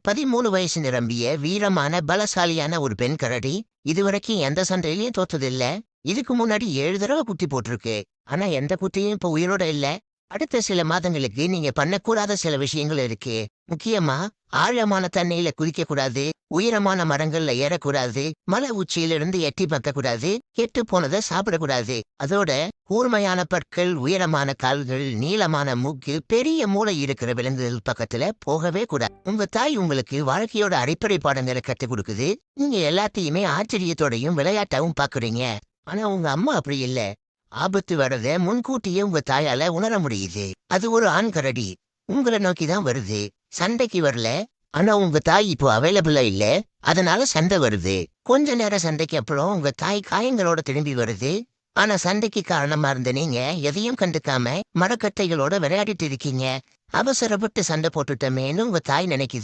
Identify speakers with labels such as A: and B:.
A: 13 வயசு நிரம்பிய வீரமான பலசாலியான ஒரு பெண் கரடி. இதுவரைக்கும் எந்த சண்டையிலயும் தோத்ததில்ல. இதுக்கு முன்னாடி 7 தடவை குட்டி போட்டிருக்கு. ஆனா எந்த குட்டியும் இப்ப உயிரோட இல்ல. அடுத்த சில மாதங்களுக்கு நீங்க பண்ணக்கூடாத சில விஷயங்கள் இருக்கு. முக்கியமா ஆழமான தண்ணியில குதிக்க கூடாது, உயரமான மரங்கள்ல ஏறக்கூடாது, மலை உச்சியிலிருந்து எட்டி பார்க்க கூடாது, கெட்டு போனதை சாப்பிடக்கூடாது. அதோட கூர்மையான பற்கள், உயரமான கால்கள், நீளமான மூக்கு, பெரிய மூளை இருக்கிற விலங்குகள் பக்கத்துல போகவே கூடாது. உங்க தாய் உங்களுக்கு வாழ்க்கையோட அடிப்படை பாடங்களை கற்றுக் கொடுக்குது. நீங்க எல்லாத்தையுமே ஆச்சரியத்தோடையும் விளையாட்டாவும் பாக்குறீங்க. ஆனா உங்க அம்மா அப்படி இல்ல. ஆபத்து வரத முன்கூட்டியே உங்க தாயால உணர முடியுது. அது ஒரு ஆண் கரடி. உங்களை நோக்கி தான் வருது. சண்டைக்கு வரல. ஆனா உங்க தாய் இப்போ அவைலபிளா இல்ல. அதனால சண்டை வருது. கொஞ்ச நேரம் சண்டைக்கு அப்புறம் உங்க தாய் காயங்களோட திரும்பி வருது. ஆனா சண்டைக்கு காரணமா இருந்த நீங்க எதையும் கண்டுக்காம மரக்கட்டைகளோட விளையாடிட்டு இருக்கீங்க. அவசரப்பட்டு சண்டை போட்டுட்டமேன்னு உங்க தாய் நினைக்குது.